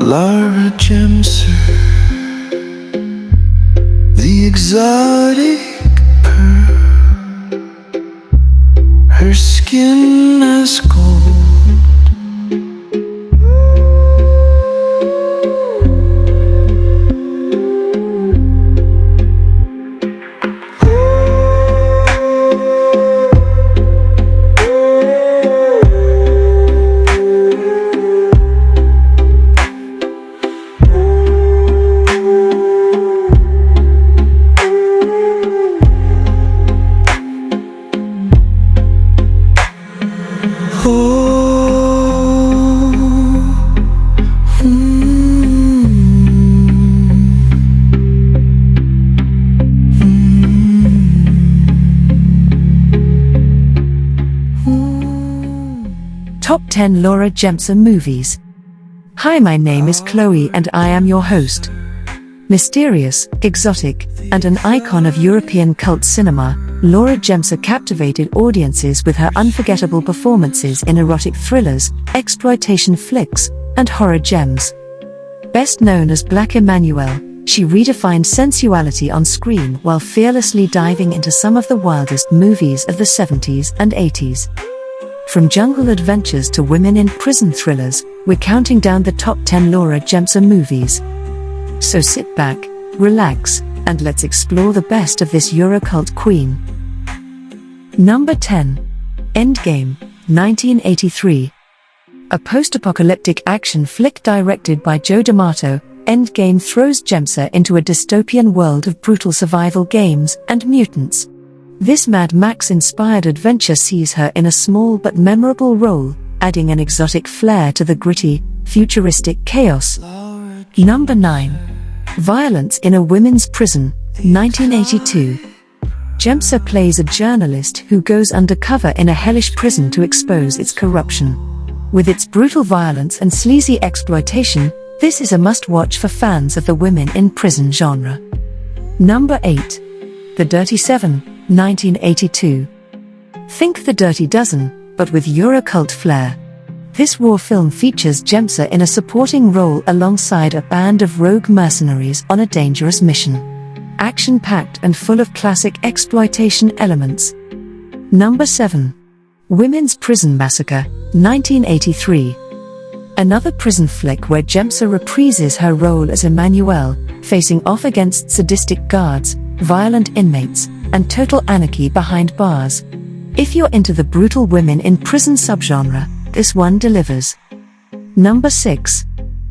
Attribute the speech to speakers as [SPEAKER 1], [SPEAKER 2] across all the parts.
[SPEAKER 1] Lara Gemser, the exotic pearl, her skin as gold.
[SPEAKER 2] Top 10 Laura Gemser Movies. Hi, my name is Chloe and I am your host. Mysterious, exotic, and an icon of European cult cinema, Laura Gemser captivated audiences with her unforgettable performances in erotic thrillers, exploitation flicks, and horror gems. Best known as Black Emanuelle, she redefined sensuality on screen while fearlessly diving into some of the wildest movies of the 70s and 80s. From jungle adventures to women in prison thrillers, we're counting down the top 10 Laura Gemser movies. So sit back, relax, and let's explore the best of this Eurocult queen. Number 10. Endgame, 1983. A post-apocalyptic action flick directed by Joe D'Amato, Endgame throws Gemser into a dystopian world of brutal survival games and mutants. This Mad Max-inspired adventure sees her in a small but memorable role, adding an exotic flair to the gritty, futuristic chaos. Number 9. Violence in a Women's Prison, 1982. Gemser plays a journalist who goes undercover in a hellish prison to expose its corruption. With its brutal violence and sleazy exploitation, this is a must-watch for fans of the women in prison genre. Number 8. The Dirty Seven, 1982. Think The Dirty Dozen, but with Eurocult flair. This war film features Gemser in a supporting role alongside a band of rogue mercenaries on a dangerous mission. Action-packed and full of classic exploitation elements. Number 7. Women's Prison Massacre, 1983. Another prison flick where Gemser reprises her role as Emanuelle, facing off against sadistic guards, violent inmates, and total anarchy behind bars. If you're into the brutal women in prison subgenre, this one delivers. Number 6.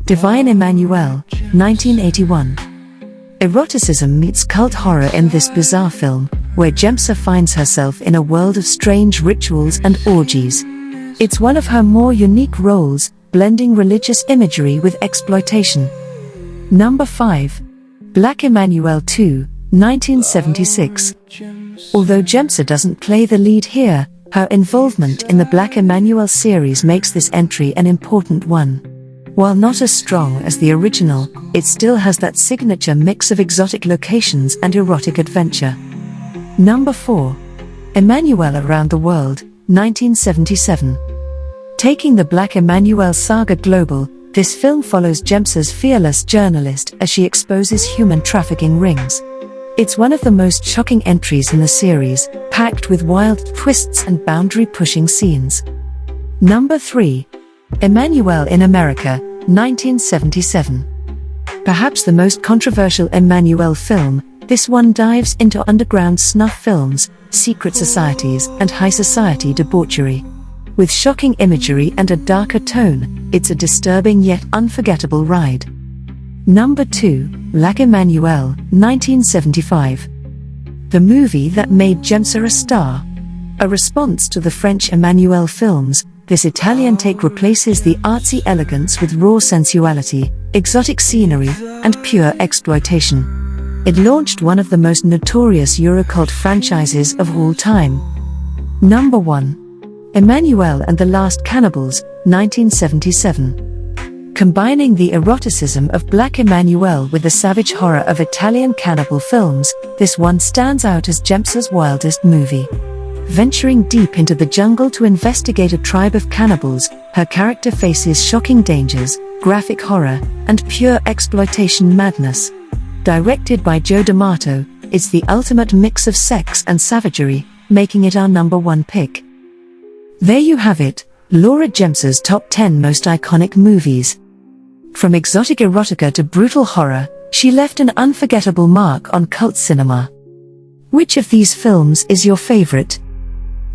[SPEAKER 2] Divine Emanuelle, 1981. Eroticism meets cult horror in this bizarre film, where Gemser finds herself in a world of strange rituals and orgies. It's one of her more unique roles, blending religious imagery with exploitation. Number 5. Black Emanuelle 2, 1976. Although Gemser doesn't play the lead here, her involvement in the Black Emanuelle series makes this entry an important one. While not as strong as the original, it still has that signature mix of exotic locations and erotic adventure. Number 4. Emanuelle Around the World, 1977. Taking the Black Emanuelle saga global, this film follows Gemser's fearless journalist as she exposes human trafficking rings. It's one of the most shocking entries in the series, packed with wild twists and boundary-pushing scenes. Number 3. Emanuelle in America, 1977. Perhaps the most controversial Emanuelle film, this one dives into underground snuff films, secret societies, and high society debauchery. With shocking imagery and a darker tone, it's a disturbing yet unforgettable ride. Number 2. Black Emanuelle, 1975. The movie that made Gemser a star. A response to the French Emanuelle films, this Italian take replaces the artsy elegance with raw sensuality, exotic scenery, and pure exploitation. It launched one of the most notorious Eurocult franchises of all time. Number 1. Emanuelle and the Last Cannibals, 1977. Combining the eroticism of Black Emanuelle with the savage horror of Italian cannibal films, this one stands out as Gemser's wildest movie. Venturing deep into the jungle to investigate a tribe of cannibals, her character faces shocking dangers, graphic horror, and pure exploitation madness. Directed by Joe D'Amato, it's the ultimate mix of sex and savagery, making it our #1 pick. There you have it, Laura Gemser's top 10 most iconic movies. From exotic erotica to brutal horror, she left an unforgettable mark on cult cinema. Which of these films is your favorite?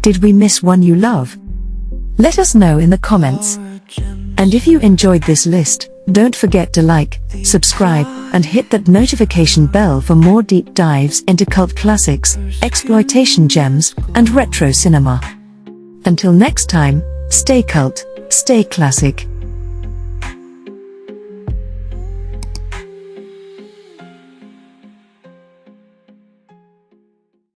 [SPEAKER 2] Did we miss one you love? Let us know in the comments. And if you enjoyed this list, don't forget to like, subscribe, and hit that notification bell for more deep dives into cult classics, exploitation gems, and retro cinema. Until next time, stay cult, stay classic.